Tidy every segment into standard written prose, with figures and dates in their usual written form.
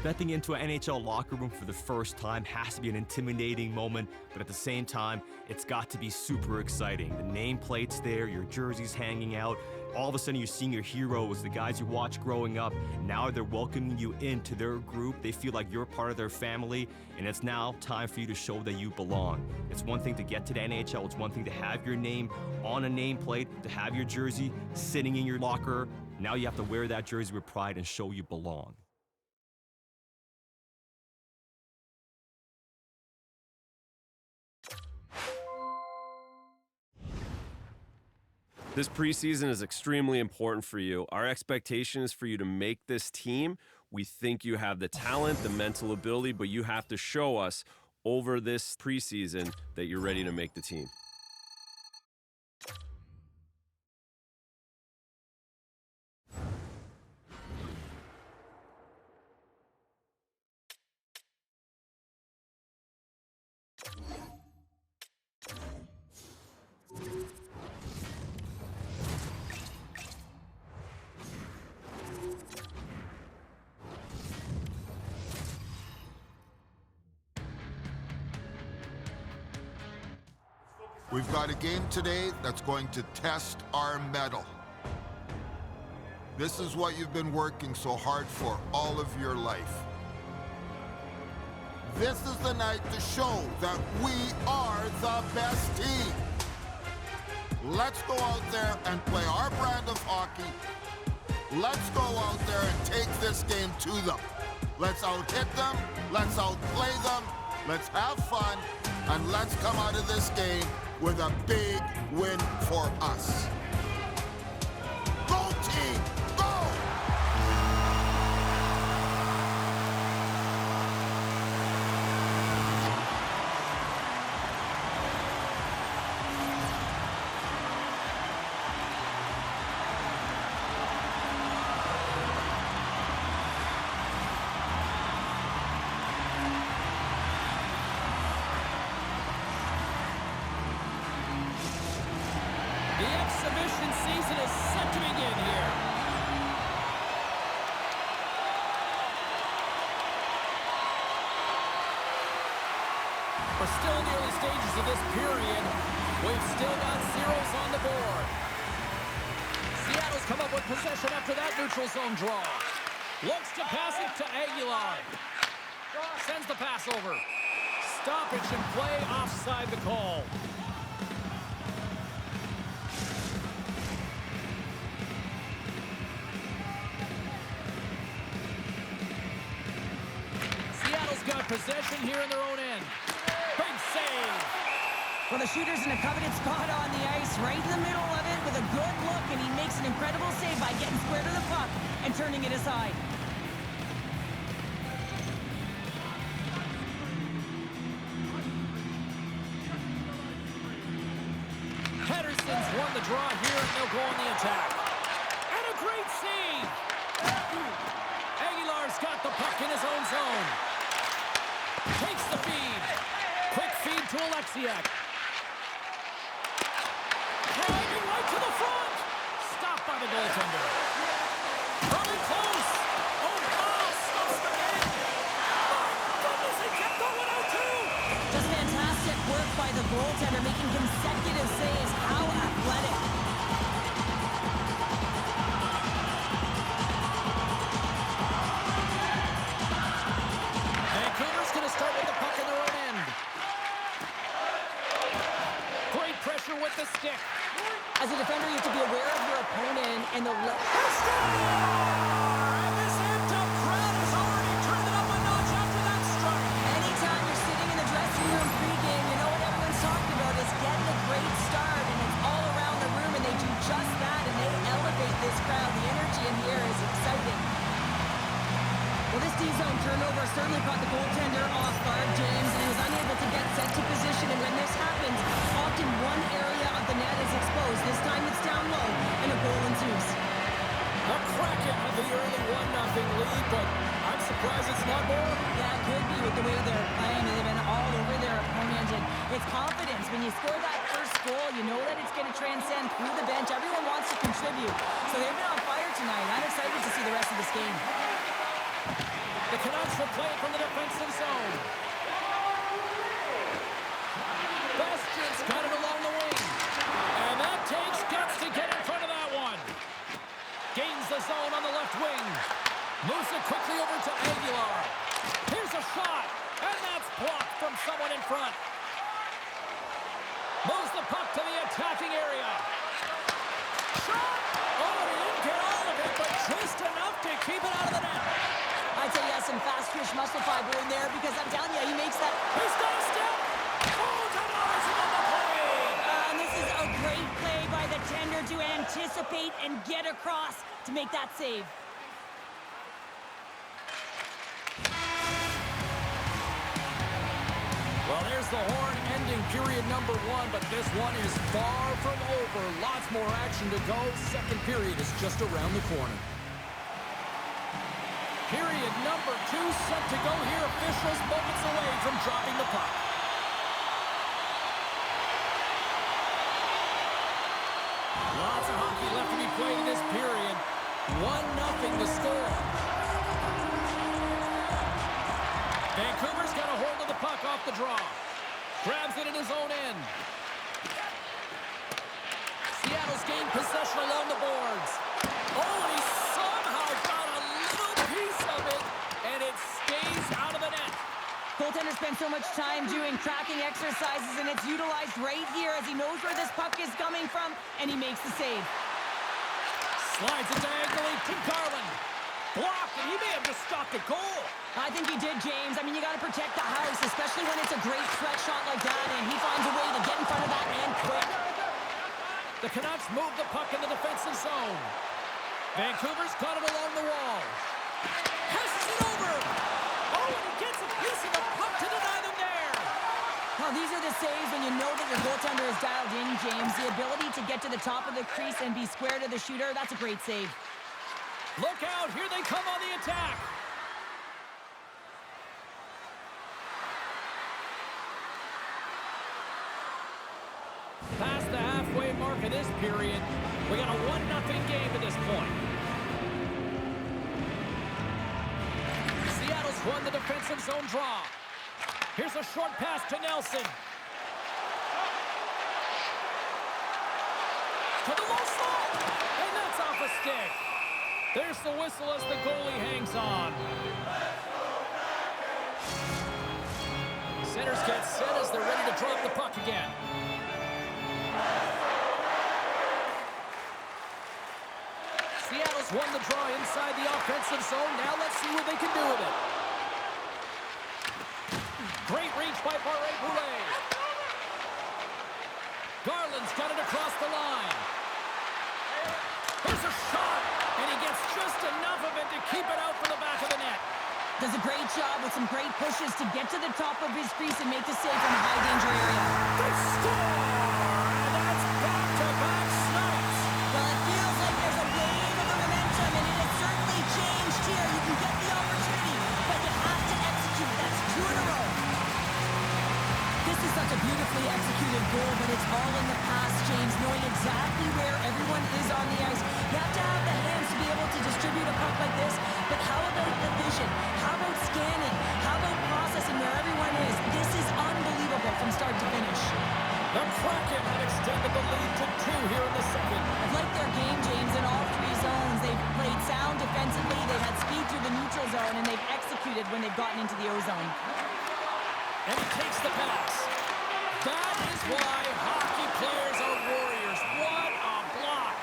Stepping into an NHL locker room for the first time has to be an intimidating moment, but at the same time, it's got to be super exciting. The nameplate's there, your jersey's hanging out. All of a sudden, you're seeing your heroes, the guys you watched growing up. Now they're welcoming you into their group. They feel like you're part of their family, and it's now time for you to show that you belong. It's one thing to get to the NHL. It's one thing to have your name on a nameplate, to have your jersey sitting in your locker. Now you have to wear that jersey with pride and show you belong. This preseason is extremely important for you. Our expectation is for you to make this team. We think you have the talent, the mental ability, but you have to show us over this preseason that you're ready to make the team. We've got a game today that's going to test our mettle. This is what you've been working so hard for all of your life. This is the night to show that we are the best team. Let's go out there and play our brand of hockey. Let's go out there and take this game to them. Let's out-hit them, let's outplay them, let's have fun, and let's come out of this game with a big win for us. Go team, go! The exhibition season is set to begin here. We're still in the early stages of this period. We've still got zeros on the board. Seattle's come up with possession after that neutral zone draw. Looks to pass it to Aguilar. Sends the pass over. Stoppage and play offside the call. Got possession here in their own end. Big save. Well, the shooter's in a coveted spot on the ice, right in the middle of it with a good look, and he makes an incredible save by getting square to the puck and turning it aside. Henderson's won the draw here, and they'll go on the attack. And a great save. Aguilar's got the puck in his own zone. Takes the feed. Quick feed to Alexiak. Driving right to the front. Stopped by the goaltender. Coming close. Oh, stops the game. My goodness, he kept going out too. Just fantastic work by the goaltender, making consecutive saves. How athletic. Start with the puck in their own end. Great pressure with the stick. As a defender, you have to be aware of your opponent and the... And this amped-up crowd has already turned it up a notch after that strike. Anytime you're sitting in the dressing room pregame, you know what everyone's talking about is getting a great start, and it's all around the room, and they do just that, and they elevate this crowd. The energy in here is exciting. Well, this D-zone turnover certainly caught the goaltender off guard, James, and he was unable to get set to position. And when this happens, often one area of the net is exposed. This time it's down low, and a goal ensues. A Kraken with the early 1-0 lead, but I'm surprised it's not more. Yeah, it could be with the way they're playing. They've been all over their opponent, and it's confidence. When you score that first goal, you know that it's going to transcend through the bench. Everyone wants to contribute. So they've been on fire tonight. I'm excited to see the rest of this game. The Canucks will play it from the defensive zone. Bastian's got it along the wing. And that takes guts to get in front of that one. Gains the zone on the left wing. Moves it quickly over to Aguilar. Here's a shot. And that's blocked from someone in front. Moves the puck to the attacking area. Shot! Oh, he didn't get all of it, but just enough to keep it out of the net. I'd say he has some fast twitch muscle fiber in there because I'm telling you, he makes that. He's got a step. Oh, denies him on the play. And this is a great play by the tender to anticipate and get across to make that save. Well, there's the horn ending period number 1, but this one is far from over. Lots more action to go. Second period is just around the corner. Period number 2 set to go here. Officials moments away from dropping the puck. Lots of hockey left to be played in this period. 1-0 to score. Vancouver's got a hold of the puck off the draw. Grabs it in his own end. Seattle's gained possession along the boards. Oh, and he somehow got a little piece of it, and it stays out of the net. Goaltender spends so much time doing tracking exercises, and it's utilized right here as he knows where this puck is coming from, and he makes the save. Slides it diagonally to Garland. Blocked, and he may have just stopped a goal. I think he did, James. I mean, you got to protect the house, especially when it's a great stretch shot like that, and he finds a way to get in front of that and quick. The Canucks move the puck in the defensive zone. Vancouver's got it along the wall. Passes it over. Oh, and he gets a piece of the puck to deny them there. Well, these are the saves when you know that your goaltender is dialed in, James. The ability to get to the top of the crease and be square to the shooter, that's a great save. Look out, here they come on the attack. Past the halfway mark of this period, we got a 1-0 game at this point. Seattle's won the defensive zone draw. Here's a short pass to Nelson. To the low slot, and that's off a stick. There's the whistle as the goalie hangs on. Centers get set as they're ready to drop the puck again. Seattle's won the draw inside the offensive zone. Now let's see what they can do with it. Great reach by Barré-Boulet. Garland's got it across the line. Here's a shot, and he gets just enough of it to keep it out from the back of the net. Does a great job with some great pushes to get to the top of his crease and make the save from a high-danger area. They score! And that's back-to-back snipes. Well, it feels like there's a wave of momentum, and it has certainly changed here. You can get the opportunity, but you have to execute. That's 2 in a row. This is such a beautifully executed goal, but it's all in the pass, James, knowing exactly where everyone is on the ice. You have to have the hands to be able to distribute a puck like this, but how about the vision? How about scanning? How about processing where everyone is? This is unbelievable from start to finish. The Kraken have extended the lead to 2 here in the second. I've liked their game, James, in all 3 zones. They've played sound defensively, they've had speed through the neutral zone, and they've executed when they've gotten into the O-zone. And he takes the pass. That is why hockey players are warriors. What a block.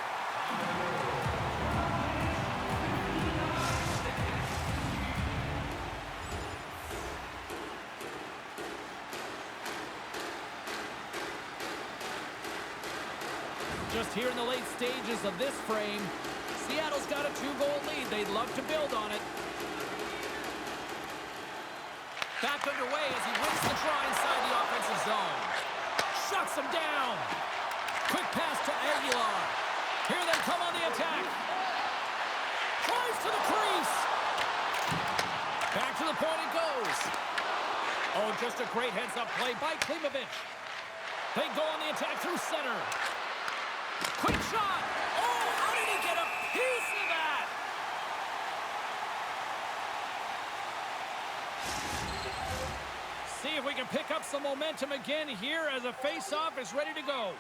Just here in the late stages of this frame, Seattle's got a 2-goal lead. They'd love to build on it. Back underway as he wins the draw inside the offensive zone. Shuts him down. Quick pass to Aguilar. Here they come on the attack. Drives to the crease. Back to the point it goes. Oh, just a great heads-up play by Klimovich. They go on the attack through center. Quick shot. Oh, how did he get a piece of that? See if we can pick up some momentum again here as a face-off is ready to go.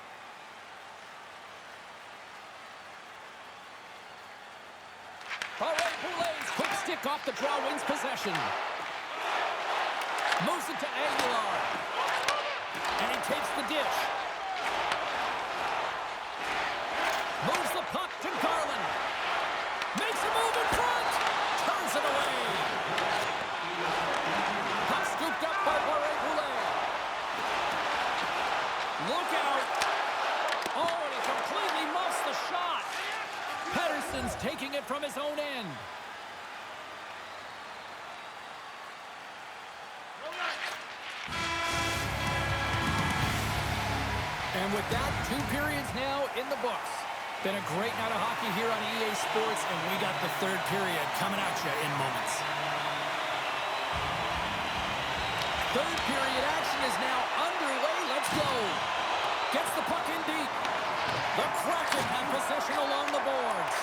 Poulet's quick stick off the draw wins possession. Moves it to Aguilar. And he takes the dish. Moves the puck to Garland. Makes a move in front. Turns it away. Puck scooped up by Poulet. Look out. Oh, and he completely muffs the shot. Pettersson's taking it from his own end. And with that, 2 periods now in the books. Been a great night of hockey here on EA Sports, and we got the 3rd period coming at you in moments. 3rd period action is now underway. Let's go. Gets the puck in deep. The Kraken have possession along the boards.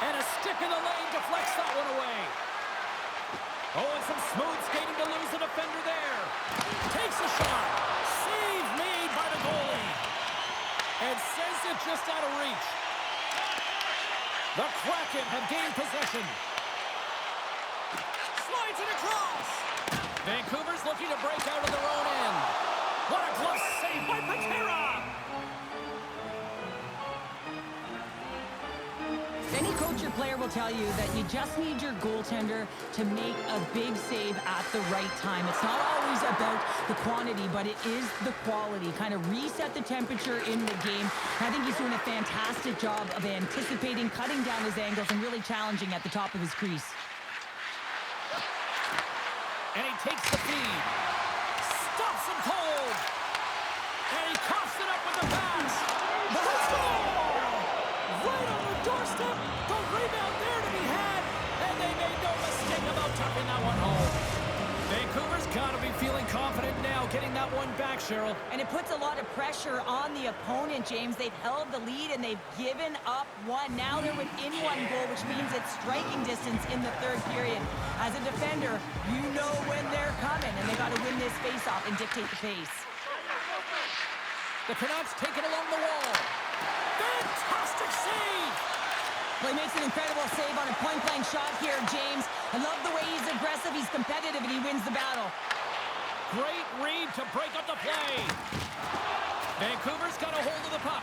And a stick in the lane deflects that one away. Oh, and some smooth skating to lose the defender there. Takes a shot. Save made by the goalie. And sends it just out of reach. The Kraken have gained possession. Slides it across. Vancouver's looking to break out of their own end. What a close save by Patera. Any coach or player will tell you that you just need your goaltender to make a big save at the right time. It's not always about the quantity, but it is the quality. Kind of reset the temperature in the game. I think he's doing a fantastic job of anticipating, cutting down his angles, and really challenging at the top of his crease. And he takes the feed. Stops him cold. And he coughs it up with the pass. Let's go! Right on the doorstep. The rebound there to be had. And they made no mistake about tucking that one home. Vancouver's got to be feeling confident now, getting that one back, Cheryl. And it puts a lot of pressure on the opponent, James. They've held the lead and they've given up one. Now they're within 1 goal, which means it's striking distance in the 3rd period. As a defender, you know when they're coming, and they got to win this face-off and dictate the pace. The Canucks take it along the wall. Fantastic save! Well, he makes an incredible save on a point-blank shot here, James. I love the way he's aggressive, he's competitive, and he wins the battle. Great read to break up the play. Vancouver's got a hold of the puck.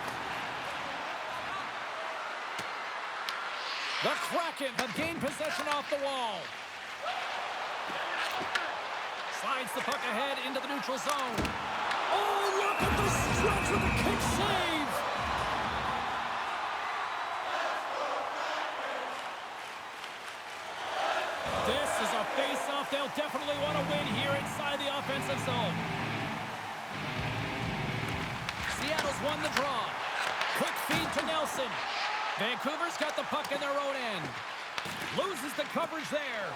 The Kraken have gained possession off the wall. Slides the puck ahead into the neutral zone. Oh, look at the stretch with the kick save! This is a face-off they'll definitely want to win here inside the offensive zone. Seattle's won the draw. Quick feed to Nelson. Vancouver's got the puck in their own end. Loses the coverage there.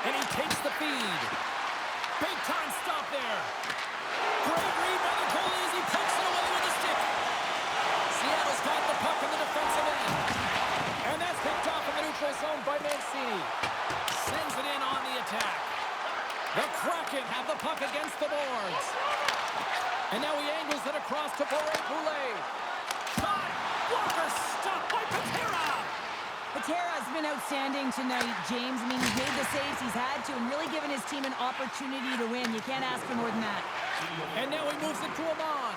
And he takes the feed. Big time stop there. Great read by the goalie as he pokes it away with the stick. Seattle's got the puck in the defensive end. And that's picked off in the neutral zone by Mancini. Sends it in on the attack. The Kraken have the puck against the boards. And now he angles it across to Poulet. Shot! Blocker stopped by Patera! Patera's been outstanding tonight, James. I mean, he's made the saves he's had to and really given his team an opportunity to win. You can't ask for more than that. And now he moves it to Amon.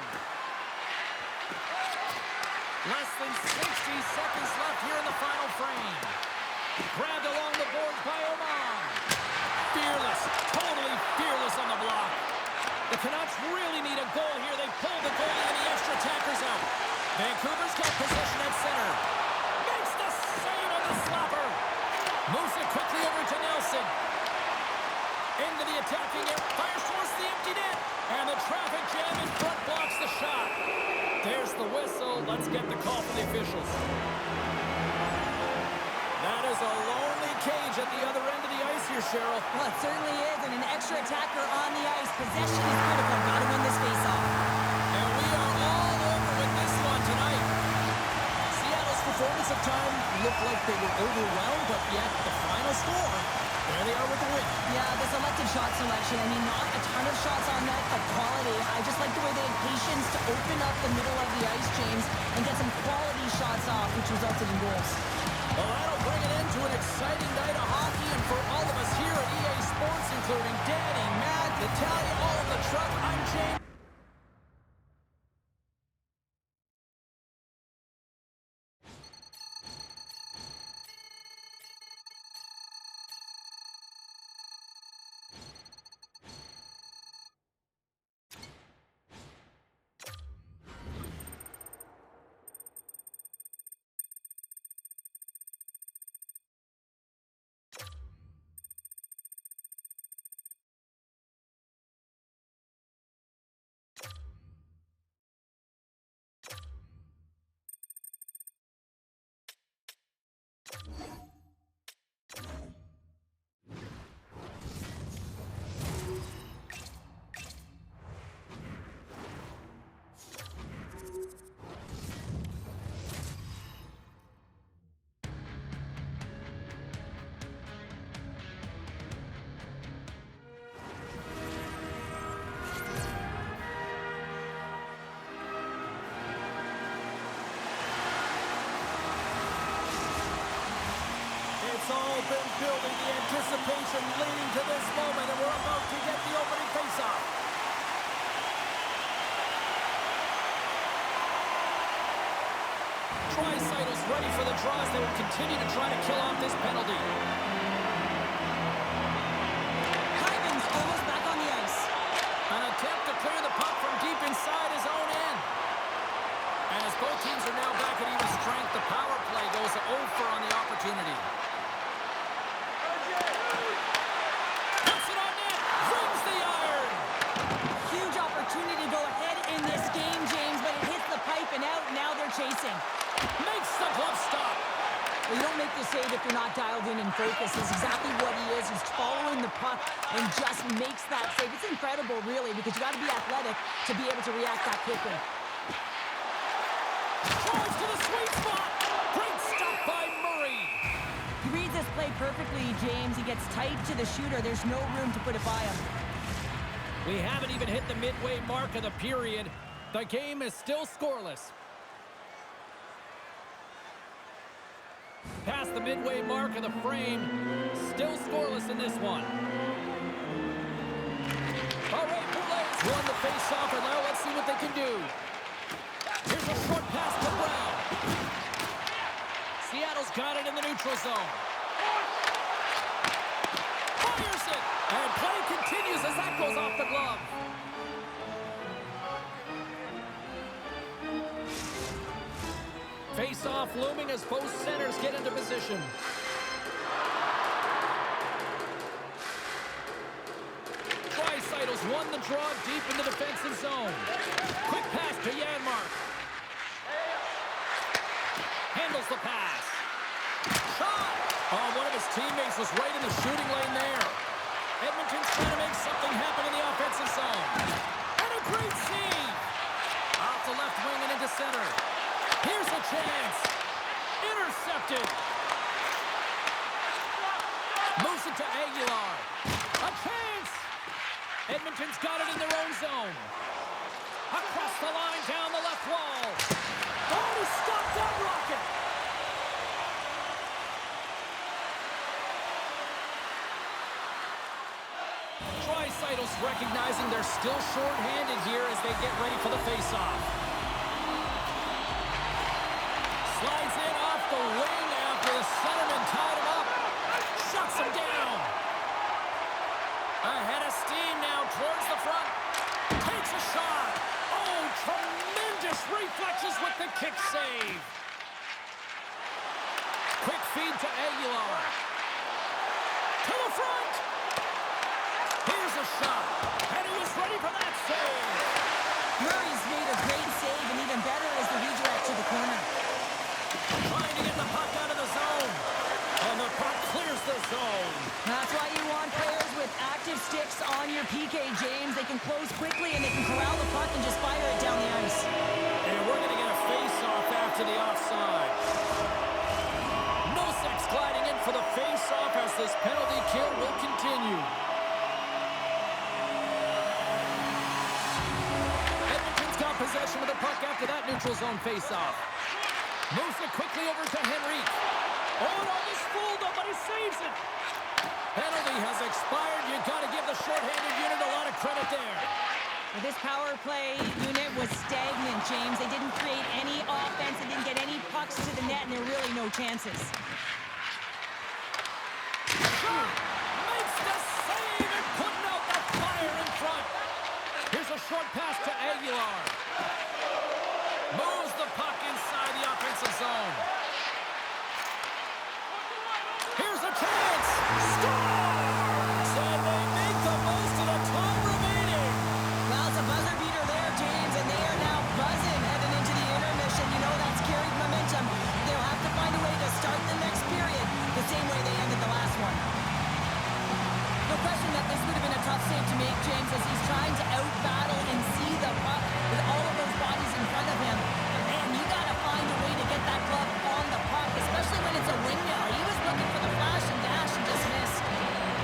Less than 60 seconds left here in the final frame. Grabbed along the board by Amon. Fearless, totally fearless on the block. The Canucks really need a goal here. They pulled the goalie and the extra attackers out. Vancouver's got possession at center. Makes the save on the slapper. Moves it quickly over to Nelson. Into the attacking area. Fires towards the empty net. And the traffic jam in front blocks the shot. There's the whistle. Let's get the call from the officials. That is a lonely cage at the other end of the ice here, Cheryl. Well, it certainly is, and an extra attacker on the ice. Possession is critical. Got to win this face-off. And we are all over with this one tonight. Seattle's performance at time looked like they were overwhelmed, but yet the final score, There they are with the win. Yeah, the selected shot selection. I mean, not a ton of shots on net, but quality. I just like the way they had patience to open up the middle of the ice, James, and get some quality shots off, which resulted in goals. Well, that'll bring it into an exciting night of hockey, and for all of us here at EA Sports, including Danny, Matt, Natalia, all of the truck, I'm James. It's all been building, the anticipation leading to this moment, and we're about to get the opening faceoff. Tricytle's ready for the draws. They will continue to try to kill off this penalty. Hyman's almost back on the ice. An attempt to clear the puck from deep inside his own end. And as both teams are now back at even strength, the power play goes 0 for on the opportunity. Puts it on net, rings the iron. Huge opportunity to go ahead in this game, James, but it hits the pipe and out. Now they're chasing. Makes the glove stop. Well, you don't make the save if you're not dialed in and focused. That's exactly what he is. He's following the puck and just makes that save. It's incredible, really, because you got to be athletic to be able to react that quickly. Drives to the sweet spot. Great stop by Murray. He reads this play perfectly, James. He gets tight to the shooter. There's no room to put it by him. We haven't even hit the midway mark of the period. The game is still scoreless. Past the midway mark of the frame, still scoreless in this one. All right, Poulet's won the face-off, and now let's see what they can do. Here's a short pass to Brown. Seattle's got it in the neutral zone. Fires it, and play continues as that goes off the glove. Face-off looming as both centers get into position. Tricytle's won the draw deep in the defensive zone. Quick pass to Janmark. Handles the pass. Shot! Oh, one of his teammates was right in the shooting lane there. Edmonton's trying to make something happen in the offensive zone. And a great save! Off the left wing and into center. Here's a chance. Intercepted. Moves it to Aguilar. A chance. Edmonton's got it in their own zone. Across the line, down the left wall. Oh, he stopped that rocket. Tricytle's recognizing they're still short-handed here as they get ready for the face-off. Slides in off the wing after the centerman tied him up. Shuts him down. Ahead of steam now towards the front. Takes a shot. Oh, tremendous reflexes with the kick save. Quick feed to Aguilar. To the front. Here's a shot. And he was ready for that save. Murray's made a great save, and even better is the redirect to the corner. Trying to get the puck out of the zone. And the puck clears the zone. That's why you want players with active sticks on your PK, James. They can close quickly, and they can corral the puck and just fire it down the ice. And we're going to get a face-off after the offside. Nosak's gliding in for the face-off as this penalty kill will continue. Edmonton's got possession of the puck after that neutral zone faceoff. Moves it quickly over to Henrique. Oh, it almost fooled him, but he saves it. Penalty has expired. You got to give the shorthanded unit a lot of credit there. Well, this power play unit was stagnant, James. They didn't create any offense. They didn't get any pucks to the net, and there were really no chances. Makes the save and putting out the fire in front. Here's a short pass to Aguilar. Moves the puck inside the offensive zone. Here's a chance. Scores! And they make the most of the time remaining. Well, it's a buzzer beater there, James, and they are now buzzing heading into the intermission. You know that's carried momentum. They'll have to find a way to start the next period the same way they ended the last one. No question that this would have been a tough save to make, James, as he's trying to out-battle and see the puck with all of those bodies in front of him. But man, you got to find a way to get that glove on the puck, especially when it's a windmill. He was looking for the flash and dash and just missed.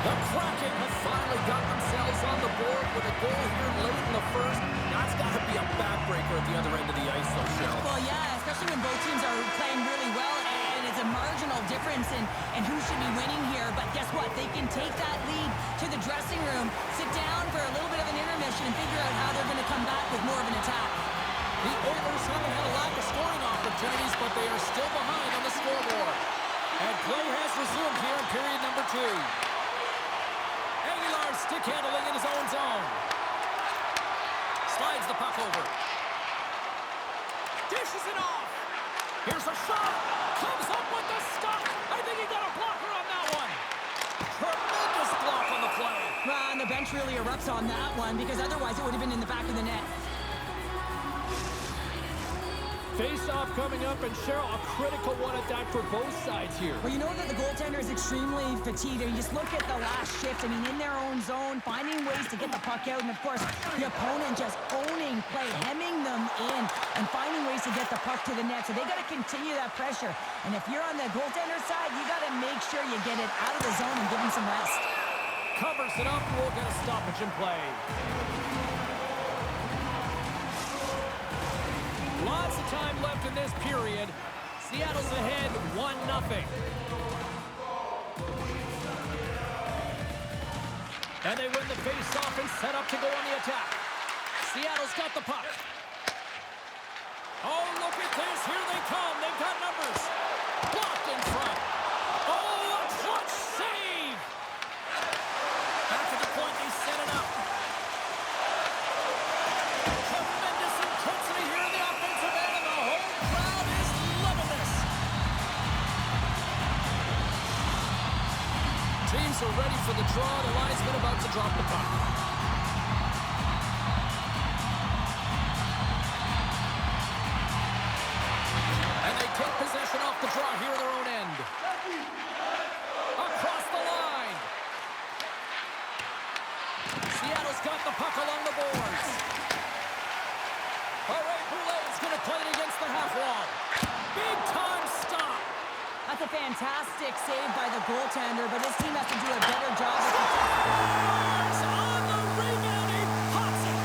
The Kraken have finally got themselves on the board with a goal here late in the first. That's got to be a backbreaker at the other end of the ice, though, Cheryl. Well, yeah, especially when both teams are playing really well, and it's a marginal difference in who should be winning here. But guess what? They can take that lead to the dressing room, sit down for a little bit of an intermission, and figure out how they're going to come back with more of an attack. The Oilers haven't had a lack of scoring opportunities, but they are still behind on the scoreboard. And play has resumed here in period number 2. Aguilar stick handling in his own zone. Slides the puck over. Dishes it off. Here's a shot. Comes up with the stop. I think he got a blocker on that one. Tremendous block on the play. Well, and the bench really erupts on that one, because otherwise it would have been in the back of the net. Face-off coming up, and Cheryl, a critical one at that for both sides here. Well, you know that the goaltender is extremely fatigued. I mean, just look at the last shift. I mean, in their own zone, finding ways to get the puck out. And, of course, the opponent just owning play, hemming them in, and finding ways to get the puck to the net. So they got to continue that pressure. And if you're on the goaltender side, you got to make sure you get it out of the zone and give them some rest. Covers it up. We'll get a stoppage in play. Lots of time left in this period. Seattle's ahead 1-0. And they win the face-off and set up to go on the attack. Seattle's got the puck. Oh, look at this. Here they come. They've got numbers. Blocked in front. Oh, a clutch save. Back to the point. They set it up. Tremendous intensity here in the offensive end, and the whole crowd is loving this. Teams are ready for the draw. The linesman about to drop the puck. And they take possession off the draw here in their own end. Across the line. Seattle's got the puck along the boards. Boulet is going to play it against the half wall. Big time stop. That's a fantastic save by the goaltender, but his team has to do a better job of Scores on the rebound. He pops it.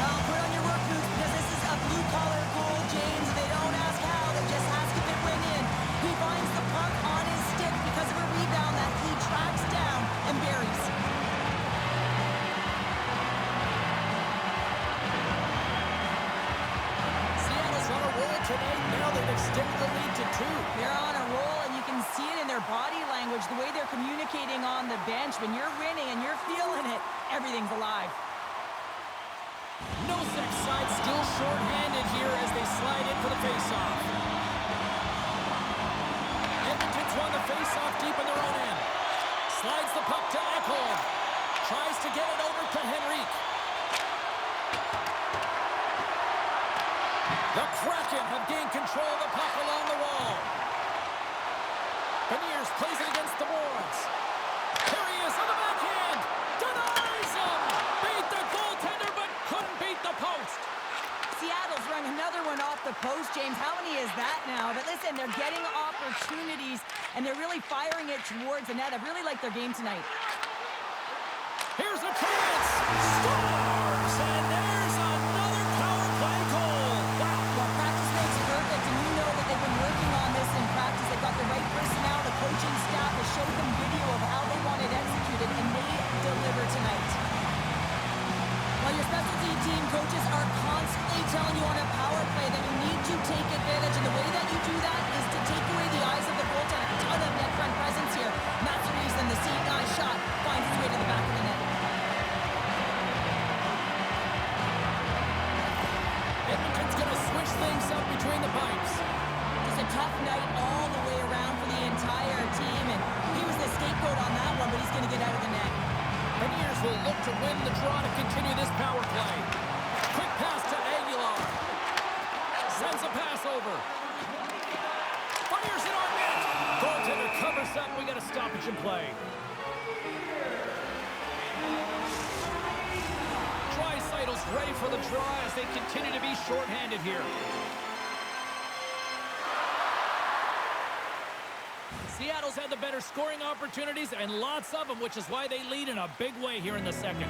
Now, put on your work boots, because this is a blue-collar goal, James. They don't ask how, they just ask if it went in. He finds the puck on his stick because of a rebound that he tracks down and buries. Seattle's on a roll tonight. Now they've extended the lead to 2. They're on a roll, and you can see it in their body language, the way they're communicating on the bench. When you're winning and you're feeling it, everything's alive. Nosek's side still short-handed here as they slide in for the face-off. Edmonton's won the face-off deep in their own end. Slides the puck to Ekholm. Tries to get it over to Henrique. The Kraken have gained control of the puck along the wall. Beniers plays it against the boards. Here he is on the backhand. Denies him. Beat the goaltender, but couldn't beat the post. Seattle's rung another one off the post, James. How many is that now? But listen, they're getting opportunities, and they're really firing it towards the net. I really like their game tonight. Here's a chance. Scores! And there's another power play goal. Wow. Well, practice makes perfect, and you know that they've been working on this in practice. They've got the right personnel. The coaching staff has showed them video of how they want it executed, and they deliver tonight. Well, your specialty team coaches are constantly telling you on a power play that you need to take advantage, and the way that you do that is to take away the eyes of the goaltender. A ton of net front presence here, and that's the reason the C-guy shot finds its way to the back of the net. Edmonton's going to switch things up between the pipes. Just a tough night all the way around for the entire team, and he was the scapegoat on that one, but he's going to get out of the net. Beniers will look to win the draw to continue this power play. Quick pass to Aguilar. Sends a pass over. Fires it on net. Goaltender covers up. We got a stoppage in play. Draisaitl's ready for the draw as they continue to be shorthanded here. Seattle's had the better scoring opportunities and lots of them, which is why they lead in a big way here in the second.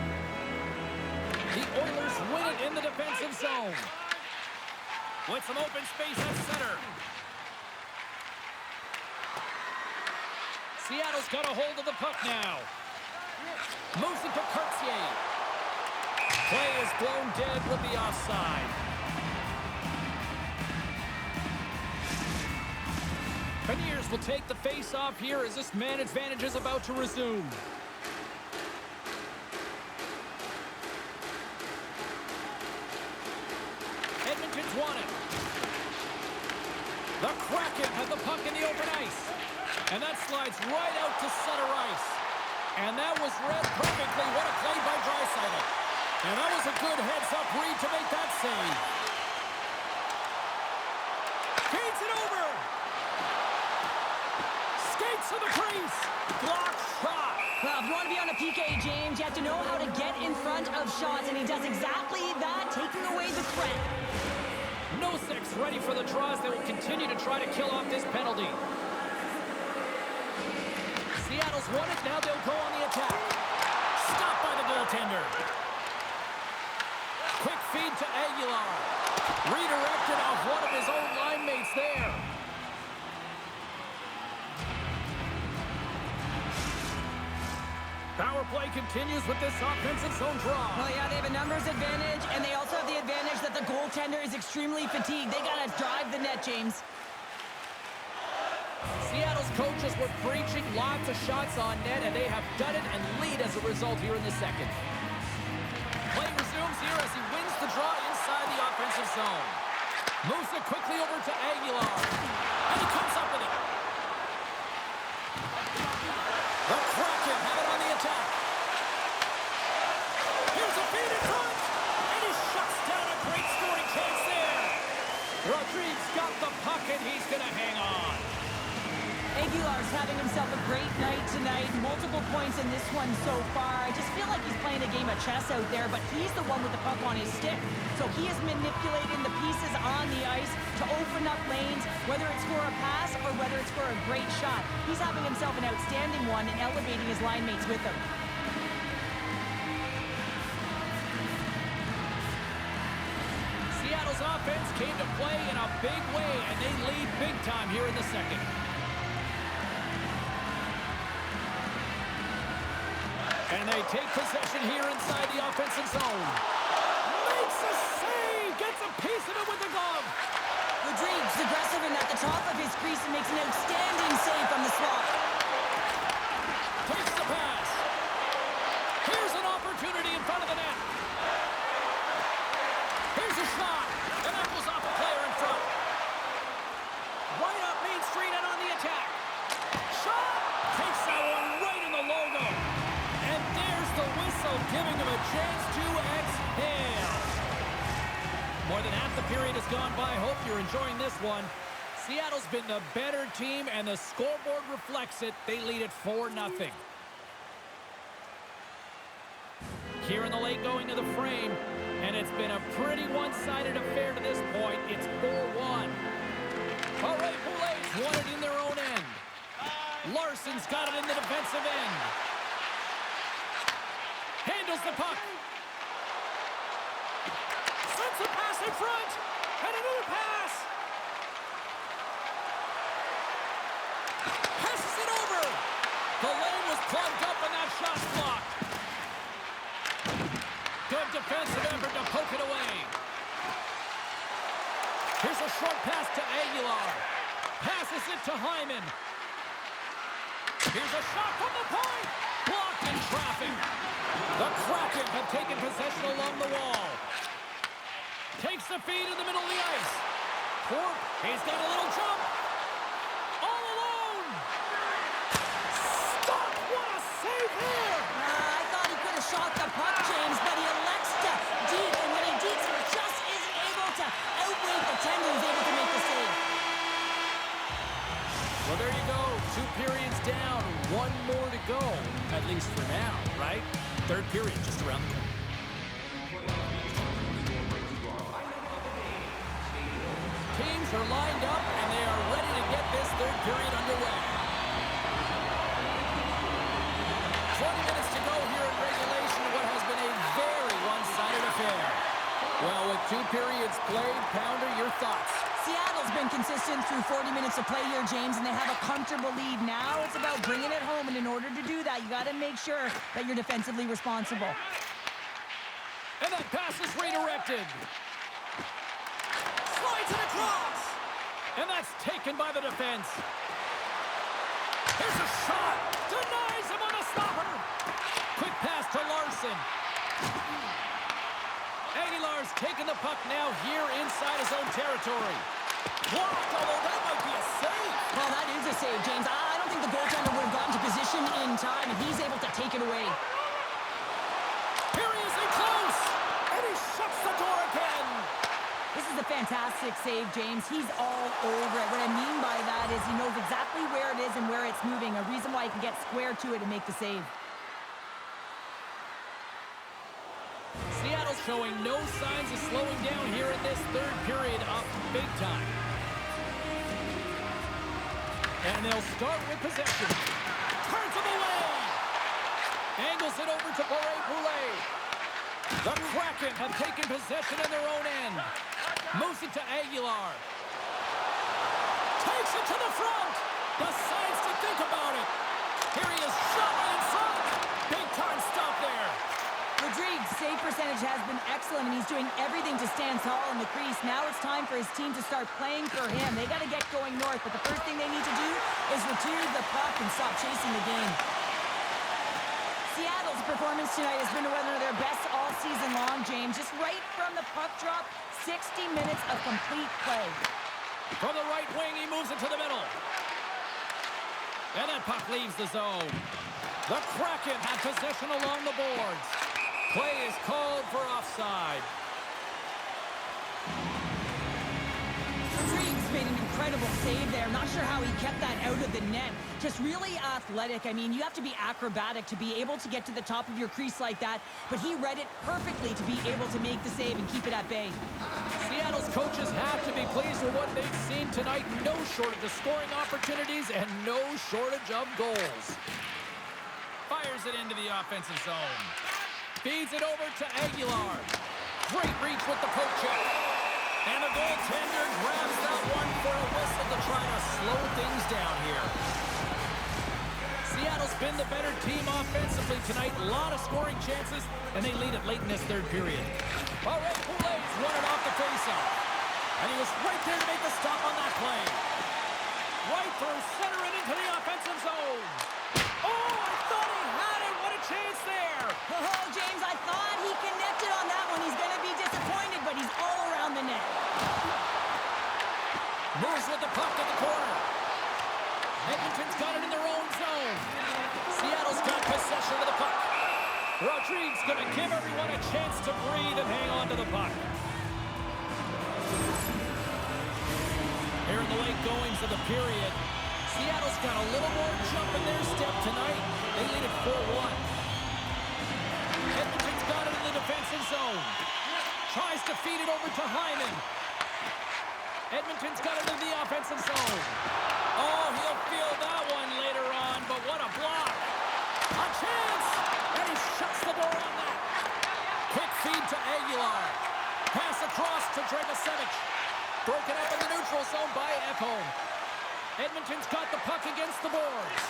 The Oilers win it in the defensive zone. With some open space at center. Seattle's got a hold of the puck now. Moves it to Cartier. Play is blown dead with the offside. Beniers will take the face-off here as this man advantage is about to resume. Edmonton's won it. The Kraken have the puck in the open ice. And that slides right out to center ice. And that was read perfectly. What a play by Draisaitl. And that was a good heads-up read to make that save. Feeds it over. Skates to the crease. Block shot. Well, if you want to be on a PK, James, you have to know how to get in front of shots, and he does exactly that, taking away the threat. Nosek's ready for the draws. They will continue to try to kill off this penalty. Seattle's won it. Now they'll go on the attack. Stopped by the goaltender. Quick feed to Aguilar. Redirected off one of his own line mates there. Power play continues with this offensive zone draw. Well, yeah, they have a numbers advantage, and they also have the advantage that the goaltender is extremely fatigued. They got to drive the net, James. Seattle's coaches were preaching lots of shots on net, and they have done it and lead as a result here in the second. Play resumes here as he wins the draw inside the offensive zone. Moves it quickly over to Aguilar. And he comes up with it. The Kraken have it on the attack. Here's a feed in front. And he shuts down a great scoring chance there. Rodriguez got the puck, and he's going to hang on. Aguilar's having himself a great night tonight. Multiple points in this one so far. I just feel like he's playing a game of chess out there, but he's the one with the puck on his stick. So he is manipulating the pieces on the ice to open up lanes, whether it's for a pass or whether it's for a great shot. He's having himself an outstanding one and elevating his line mates with him. Seattle's offense came to play in a big way, and they lead big time here in the second. And they take possession here inside the offensive zone. Makes a save! Gets a piece of it with the glove. Rodriguez aggressive and at the top of his crease and makes an outstanding save from the slot. Takes the pass. Here's an opportunity in front of the net. Here's a shot. And that goes off a player in front. Right up Main Street and on the attack. Shot! Takes that one right in the logo. And there's the whistle, giving him a chance to exhale. More than half the period has gone by. Hope you're enjoying this one. Seattle's been the better team, and the scoreboard reflects it. They lead it 4-0. Here in the late going to the frame, and it's been a pretty one one-sided affair to this point. It's 4-1. Ep4 won it in their own end. Larson's got it in the defensive end. Handles the puck. Sends a pass in front. And another pass. Passes it over. The lane was plugged up and that shot's blocked. Good defensive effort to poke it away. Here's a short pass to Aguilar. Passes it to Hyman. Here's a shot from the point. Blocked in traffic. The Kraken have taken possession along the wall. Takes the feed in the middle of the ice. Corp, he's got a little jump. All alone. Stop. What a save here. I thought he could have shot the puck, James, but he elects to deke, and when he dekes, he just isn't able to outweigh the tender. He's able to make the save. Well, there you go. 2 periods down. 1 more to go, at least for now, right? Third period just around the corner. Teams are lined up, and they are ready to get this third period underway. 20 minutes to go here in regulation of what has been a very one-sided affair. Well, with 2 periods played, Pounder, your thoughts? Seattle's been consistent through 40 minutes of play here, James, and they have a comfortable lead. Now it's about bringing it home, and in order to do that, you got to make sure that you're defensively responsible. And that pass is redirected. Slides it across. And that's taken by the defense. Here's a shot. Denies him on a stopper. Quick pass to Larson. Aguilar's taking the puck now here inside his own territory. Blocked, although that might be a save. Well, that is a save, James. I don't think the goaltender would have gotten to position in time, and he's able to take it away. Here he is in close. And he shuts the door again. This is a fantastic save, James. He's all over it. What I mean by that is he knows exactly where it is and where it's moving, a reason why he can get square to it and make the save. Seattle's showing no signs of slowing down here in this third period, up big time. And they'll start with possession. Turns him away. Angles it over to Ep4. The Kraken have taken possession in their own end. Moves it to Aguilar. Takes it to the front. Decides to think about it. Here he is, shot right in front. Big time stop there. Rodrigues' save percentage has been excellent, and he's doing everything to stand tall in the crease. Now it's time for his team to start playing for him. They got to get going north, but the first thing they need to do is retrieve the puck and stop chasing the game. Seattle's performance tonight has been one of their best all season long, James. Just right from the puck drop, 60 minutes of complete play. From the right wing, he moves it to the middle. And that puck leaves the zone. The Kraken have possession along the boards. Play is called for offside. Rodrigues made an incredible save there. Not sure how he kept that out of the net. Just really athletic. I mean, you have to be acrobatic to be able to get to the top of your crease like that, but he read it perfectly to be able to make the save and keep it at bay. Seattle's coaches have to be pleased with what they've seen tonight. No shortage of scoring opportunities and no shortage of goals. Fires it into the offensive zone. Feeds it over to Aguilar. Great reach with the poke check. And the goaltender grabs that one for a whistle to try to slow things down here. Seattle's been the better team offensively tonight. A lot of scoring chances, and they lead it late in this third period. All right, Poulet's won it off the faceoff. And he was right there to make the stop on that play. Right through center and into the offensive zone. Oh, I thought he had it. What a chance there. Oh, James, I thought he connected on that one. He's going to be disappointed, but he's all around the net. Moves with the puck at the corner. Edmonton's got it in their own zone. Seattle's got possession of the puck. Rodrigues going to give everyone a chance to breathe and hang on to the puck. Here in the late goings of the period, Seattle's got a little more jump in their step tonight. They lead it 4-1. Edmonton's got it in the defensive zone. Tries to feed it over to Hyman. Edmonton's got it in the offensive zone. Oh, he'll feel that one later on, but what a block. A chance! And he shuts the door on that. Quick feed to Aguilar. Pass across to Dragicevic. Broken up in the neutral zone by Ep4. Edmonton's got the puck against the boards.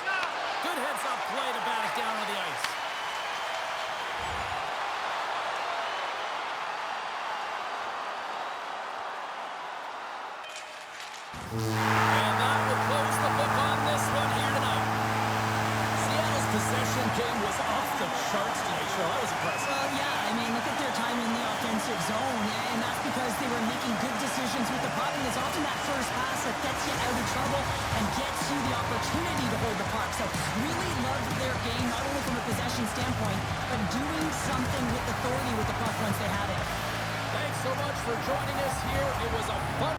Good heads-up play to bat it down on the ice. And that will close the book on this one here tonight. Seattle's possession game was off the charts today, Cheryl. That was impressive. Well, yeah, I mean, look at their time in the offensive zone, and that's because they were making good decisions with the puck, and it's often that first pass that gets you out of trouble and gets you the opportunity to hold the puck. So really loved their game, not only from a possession standpoint, but doing something with authority with the puck once they had it. Thanks so much for joining us here. It was a fun...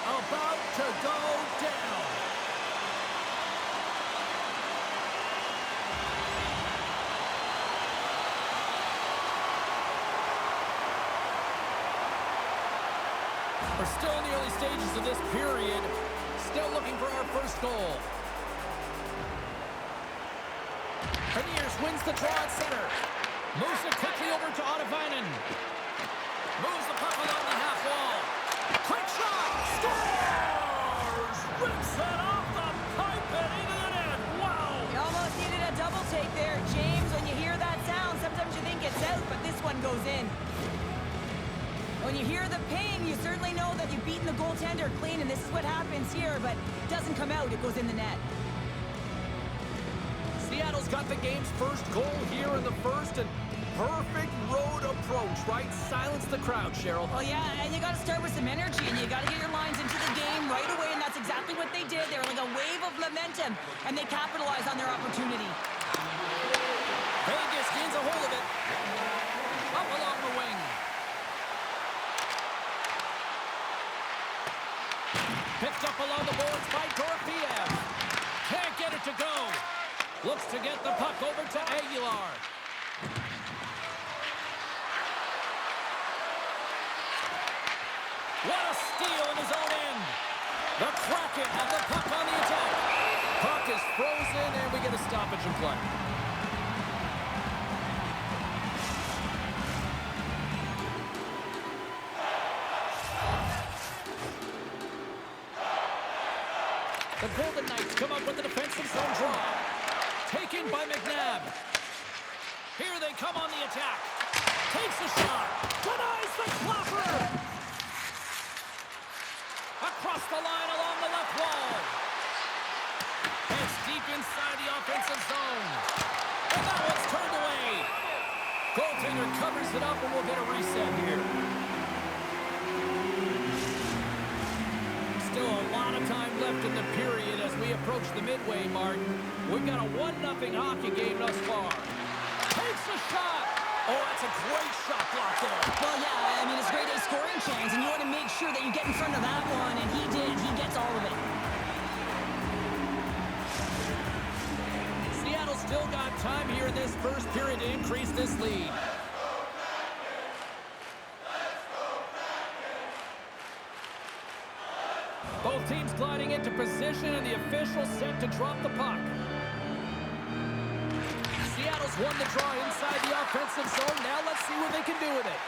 About to go down. We're still in the early stages of this period. Still looking for our first goal. Premiers wins the draw at center. Moves it quickly over to Otavainen. Moves the puck along the half wall. Quick shot! Scores! Rips it off the pipe and into the net. Wow! You almost needed a double take there, James. When you hear that sound, sometimes you think it's out, but this one goes in. When you hear the ping, you certainly know that you've beaten the goaltender clean, and this is what happens here, but it doesn't come out, it goes in the net. Seattle's got the game's first goal here in the first, and perfect road approach, right? Silence the crowd, Cheryl. Well, yeah, and you got to start with some energy, and you got to get your lines into the game right away, and that's exactly what they did. They were like a wave of momentum, and they capitalized on their opportunity. Vegas gains a hold of it. Up along the wing. Picked up along the boards by Dorofeev. Can't get it to go. Looks to get the puck over to Aguilar. What a steal in his own end. The Kraken have the puck on the attack. Puck is frozen, and we get a stoppage in play. The Golden Knights come up with the defensive zone draw. Taken by McNabb. Here they come on the attack. Takes a shot. Denies the clapper. Across the line along the left wall. It's deep inside the offensive zone. And that one's turned away. Goaltender covers it up, and we'll get a reset here. Still a lot of time left in the period as we approach the midway mark. We've got a 1-0 hockey game thus far. Takes a shot. Oh, that's a great shot block there. Well, yeah, I mean, it's a great scoring chance, and you want to make sure that you get in front of that one, and he did. He gets all of it. time here in this first period to increase this lead. Both teams gliding into position, and the official set to drop the puck. Seattle's won the draw inside the offensive zone. Now let's see what they can do with it.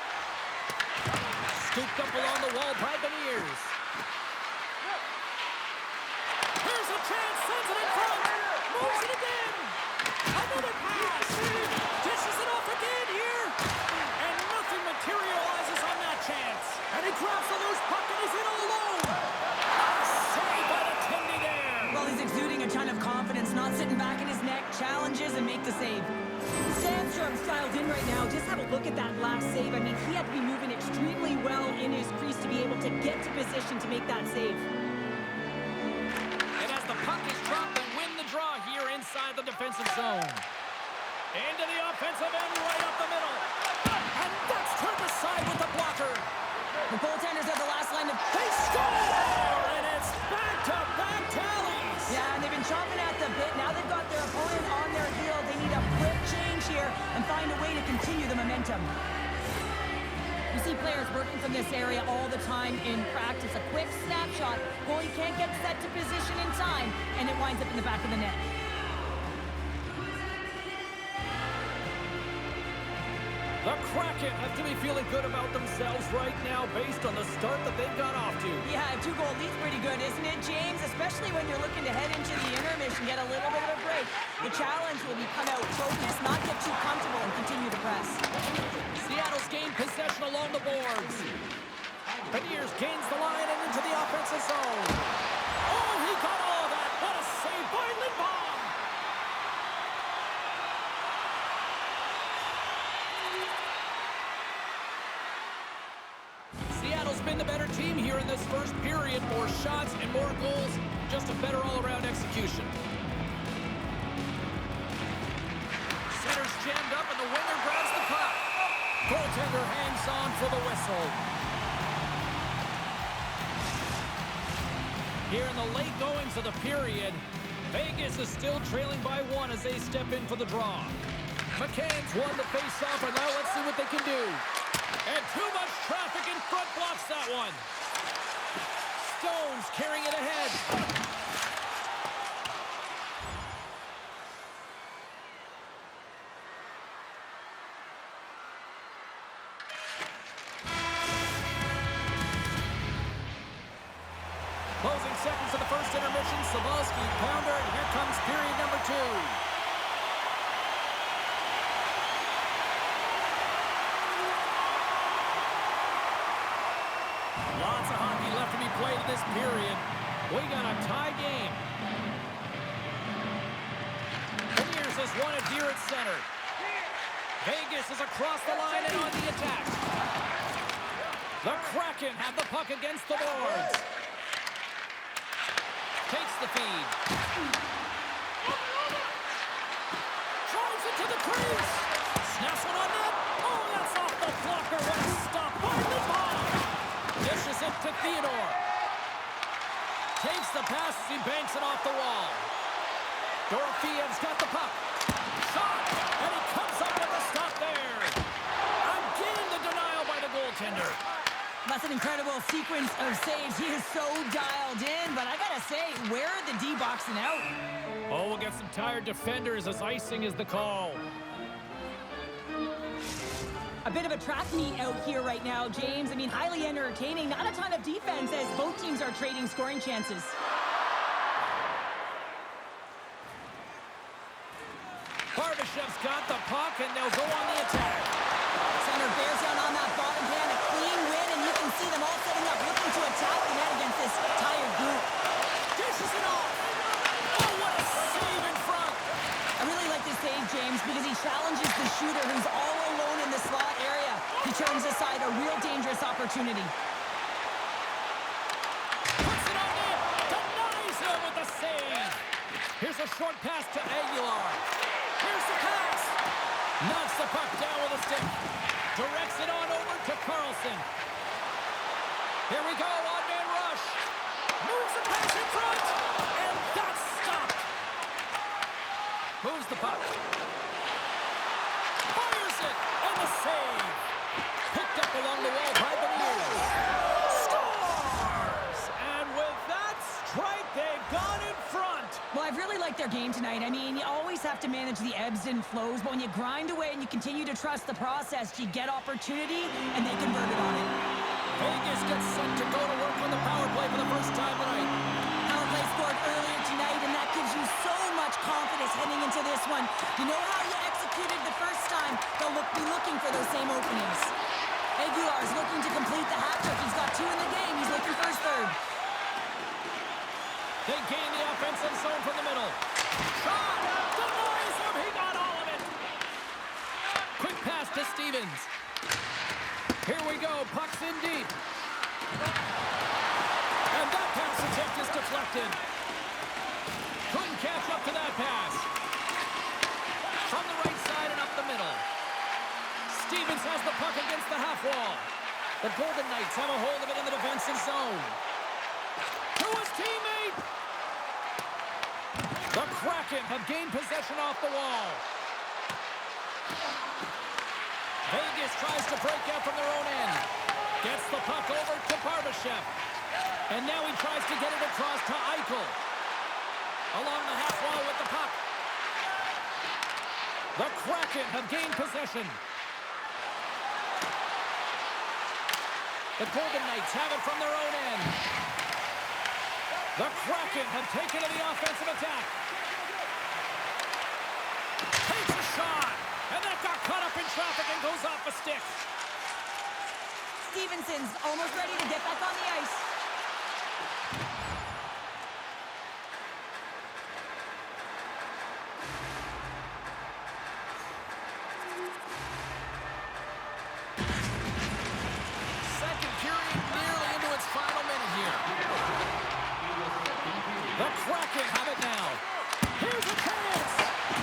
Scooped up along the wall by Beniers. Here's a chance, sends it in front. Moves it again. Another pass. Dishes it off again here. And nothing materializes on that chance. And he grabs the loose puck and he's in alone. Saved by the Tindy there. Well, he's exuding a ton of confidence, not sitting back in his neck, challenges and make the save. Sandstrom's dialed in right now. Just have a look at that last save. I mean, he had to be moving extremely well in his crease to be able to get to position to make that save. And as the puck is dropped, they win the draw here inside the defensive zone. Into the offensive end, right up the middle. And that's turned aside with the blocker. The goaltenders have the last line of... They score! And it's back-to-back tallies. Yeah, and they've been chomping at the bit. Now they've got their opponent on their heel. They need a quick change here and find a way to continue the momentum. You see players working from this area all the time in practice. A quick snapshot. Goalie can't get set to position in time, and it winds up in the back of the net. The Kraken have to be feeling good about themselves right now based on the start that they've got off to. Yeah, a 2-goal lead's pretty good, isn't it, James? Especially when you're looking to head into the intermission, get a little bit of a break. The challenge will be come out focused, not get too comfortable, and continue to press. Seattle's gained possession along the boards. Beniers gains the line and into the offensive zone. Oh, he got all of that. What a save by Lindbaum. Seattle's been the better team here in this first period. More shots and more goals. Just a better all-around execution. Center's jammed up and the winger grabs the puck. Goaltender hangs on for the whistle. Here in the late goings of the period, Vegas is still trailing by 1 as they step in for the draw. McCann's won the face-off, and now let's see what they can do. And too much traffic in front blocks that one. Stone's carrying it ahead. Closing seconds of the first intermission. Savalsky, pounder, and here comes period number 2. Lots of hockey left to be played in this period. We got a tie game. Beniers has won it here at center. Vegas is across the line and on the attack. The Kraken have the puck against the boards. Takes the feed. Drives it to the crease. Snaps one on net. Oh, that's off the blocker. What a stop by Lindbaum. Dishes it to Theodore. Takes the pass as he banks it off the wall. Dorofiev's got the puck. Shot! And he comes up with a stop there. Again, the denial by the goaltender. That's an incredible sequence of saves. He is so dialed in, but I gotta say, where are the D boxing out? Oh, we'll get some tired defenders as icing is the call. A bit of a track meet out here right now, James. I mean, highly entertaining. Not a ton of defense as both teams are trading scoring chances. Barbashev's got the puck, and they'll go on the attack. Center bears down on that bottom hand. A clean win, and you can see them all setting up, looking to attack the net against this tired group. Dishes it off. Oh, what a save in front. I really like this save, James, because he challenges the shooter who's all alone in the slot area. He turns aside a real dangerous opportunity. Puts it on net. Denies him with the save. Here's a short pass to Aguilar. Here's the pass. Knocks the puck down with a stick. Directs it on over to Carlson. Here we go, on-man rush. Moves the pass in front. And that's stopped. Moves the puck. Fires it. And the save. Picked up along the wall by Beniers. Scores! And with that strike, they've gone in front. Well, I've really liked their game tonight. I mean, you always have to manage the ebbs and flows, but when you grind away and you continue to trust the process, you get opportunity, and they converted on it. Vegas gets set to go to work on the power play for the first time tonight. Power play scored earlier tonight, and that gives you so much confidence heading into this one. You know how you executed the first time, they'll be looking for those same openings. Aguilar's looking to complete the hat trick. He's got 2 in the game. He's looking for his 3rd. They gain the offensive zone from the middle. Shot! Denies him! He got all of it! Quick pass to Stevens. Here we go. Puck's in deep. And that pass attempt is deflected. Couldn't catch up to that pass. From the right side and up the middle. Stevens has the puck against the half wall. The Golden Knights have a hold of it in the defensive zone. To his teammate! The Kraken have gained possession off the wall. Vegas tries to break out from their own end. Gets the puck over to Barbashev. And now he tries to get it across to Eichel. Along the half wall with the puck. The Kraken have gained possession. The Golden Knights have it from their own end. The Kraken have taken to the offensive attack. Takes a shot. And that got caught up in traffic and goes off the stick. Stevenson's almost ready to get back on the ice. Second period nearly into its final minute here. The Kraken have it now. Here's a chance.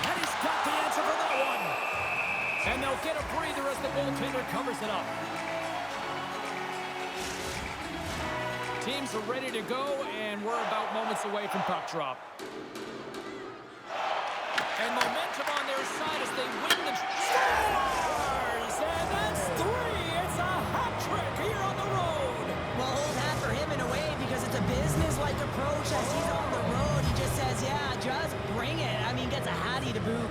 And he's got the answer for that one. And they'll get a breather as the goaltender covers it up. Teams are ready to go, and we're about moments away from puck drop. And momentum on their side as they win the... Scores! And that's 3! It's a hat trick here on the road! Well, old hat for him in a way because it's a business-like approach as he's on the road. He just says, yeah, just bring it. I mean, gets a hattie to boot.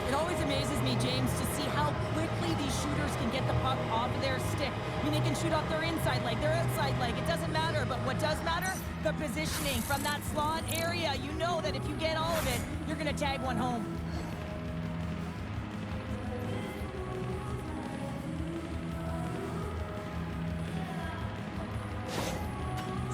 It always amazes me, James, to see how quickly these shooters can get the puck off of their stick. I mean, they can shoot off their inside leg, their outside leg. It doesn't matter, but what does matter? The positioning from that slot area. You know that if you get all of it, you're going to tag one home.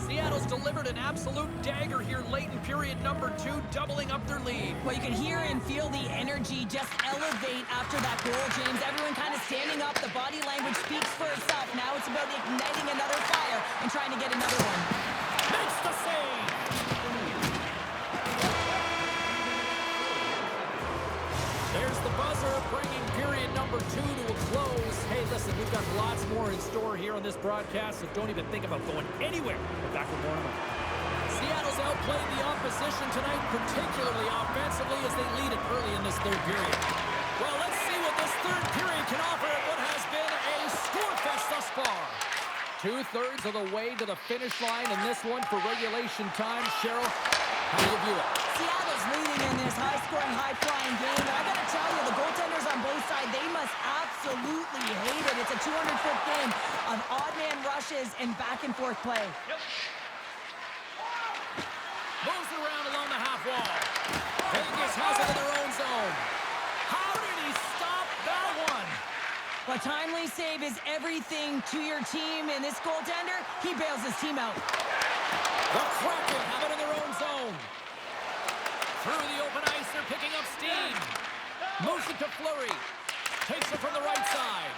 Seattle's delivered an absolute dagger here late in period number 2, doubling up their lead. Well, you can hear and feel the energy just elevate after that goal, James. Everyone kind of standing up. The body language speaks for itself. Now it's about igniting another fire and trying to get another one. Makes the save! There's the buzzer, bringing period number 2 to a close. Hey, listen, we've got lots more in store here on this broadcast, so don't even think about going anywhere. We're back with more in a moment. Seattle's outplayed the opposition tonight, particularly offensively, as they lead it early in this third period. Well, let's see what this third period can offer at what has been a scorefest thus far. 2/3 of the way to the finish line in this one for regulation time. Cheryl, how do you view it? Seattle's leading in this high-scoring, high-flying game. And I got to tell you, the goaltenders on both sides, they must absolutely hate it. It's a 200-foot game of odd-man rushes and back-and-forth play. Yep. Moves it around along the half wall. Vegas has it in their own zone. How did he stop that one? A timely save is everything to your team, and this goaltender, he bails his team out. The Kraken have it in their own zone. Through the open ice, they're picking up steam. Moves it to Fleury. Takes it from the right side.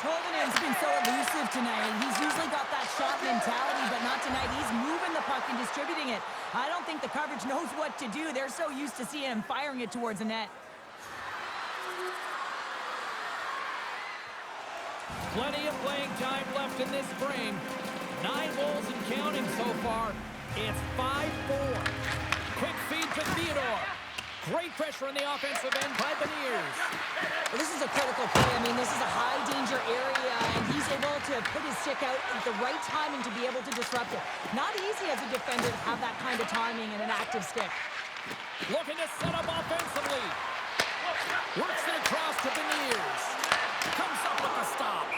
Toivonen's been so elusive tonight. He's usually got that shot mentality, but not tonight. He's moving the puck and distributing it. I don't think the coverage knows what to do. They're so used to seeing him firing it towards the net. Plenty of playing time left in this frame. 9 goals and counting so far. It's 5-4. Quick feed. to Theodore. Great pressure on the offensive end by Beniers. Well, this is a critical play. I mean, this is a high-danger area, and he's able to put his stick out at the right timing to be able to disrupt it. Not easy as a defender to have that kind of timing and an active stick. Looking to set up offensively. Works it across to Beniers. Comes up with a stop.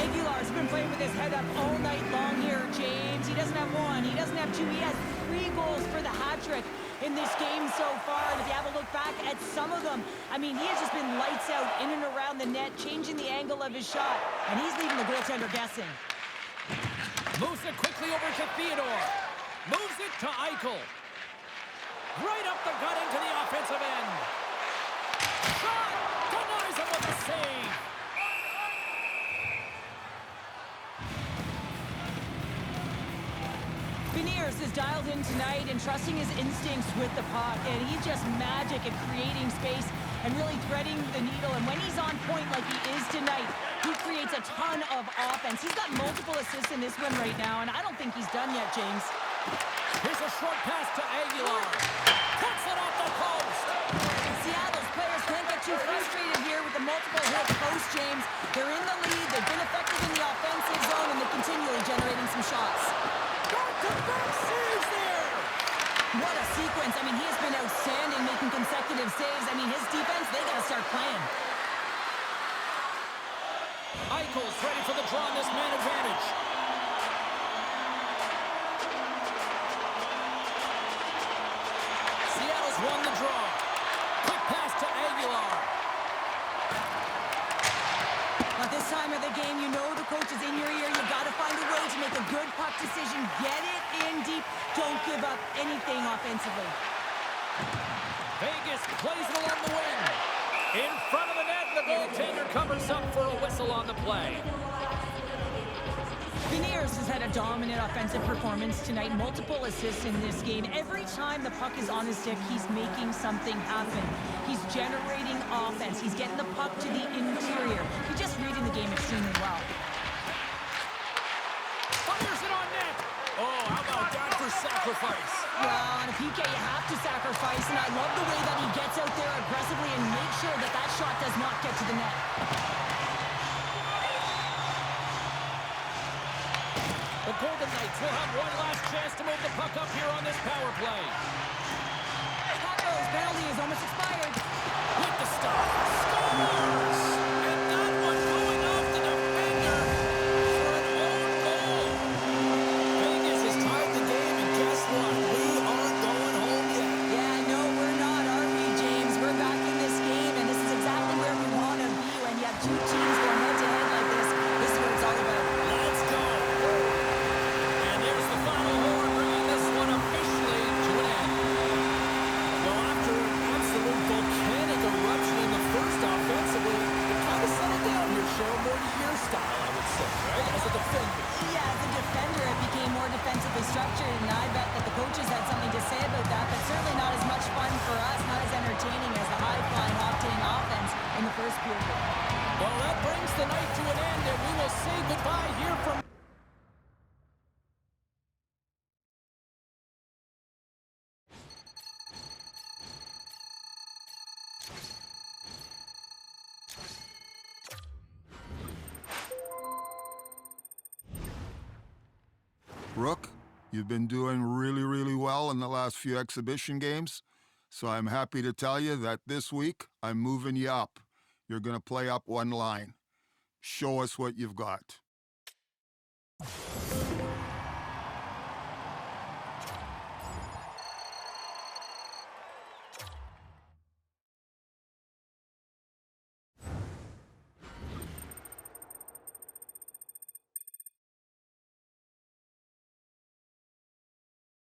Aguilar's been playing with his head up all night long here, James. He doesn't have one, he doesn't have two, he has 3 goals for the hat trick in this game so far. And if you have a look back at some of them, I mean, he has just been lights out in and around the net, changing the angle of his shot, and he's leaving the goaltender guessing. Moves it quickly over to Theodore. Moves it to Eichel. Right up the gut into the offensive end. Shot! Denies him with a save. Beniers is dialed in tonight and trusting his instincts with the puck, and he's just magic at creating space and really threading the needle. And when he's on point like he is tonight, he creates a ton of offense. He's got multiple assists in this one right now, and I don't think he's done yet, James. Here's a short pass to Aguilar. Puts it off the post. Seattle's players can't get too frustrated here with the multiple hit post, James. They're in the lead, they've been effective in the offensive zone, and they're continually generating some shots. Back-to-back saves there. What a sequence. I mean, he has been outstanding making consecutive saves. I mean, his defense, they got to start playing. Eichel's ready for the draw on this man advantage. Seattle's won the draw. Quick pass to Aguilar. At this time of the game, you know the coach is in your ear. You've got to find a way to make a good puck decision. Get it in deep. Don't give up anything offensively. Vegas plays it along the wing. In front of the net, the goaltender covers up for a whistle on the play. Beniers has had a dominant offensive performance tonight. Multiple assists in this game. Every time the puck is on his stick, he's making something happen. He's generating offense. He's getting the puck to the interior. He's just reading the game extremely well. Fires it on net. Oh, how about that for sacrifice? Well, on a PK, you have to sacrifice, and I love the way that he gets out there aggressively and makes sure that that shot does not get to the net. The Golden Knights will have one last chance to move the puck up here on this power play. Taco's penalty is almost expired. With the stop. Scores! And that one going off the defender for an own goal. Vegas has tied the game, and guess what? We aren't going home yet. Yeah, no, we're not, are we, James? We're back in this game, and this is exactly where we want to be. When you have two teams going head-to-head like this, this is what it's all about. Let's go. And there's the final horn, bringing this one officially to an end. Well, after an absolute volcanic eruption in the first offensively, it kind of settled down here, Cheryl, more to your style, I would say, right? As a defender. Yeah, as a defender, it became more defensively structured, and I bet that the coaches had something to say about that, but certainly not as much fun for us, not as entertaining as the high-flying, octane offense in the first period. Well, that brings the night to an end, and we will say goodbye here from Rook, you've been doing really, really well in the last few exhibition games, so I'm happy to tell you that this week I'm moving you up. You're going to play up one line. Show us what you've got.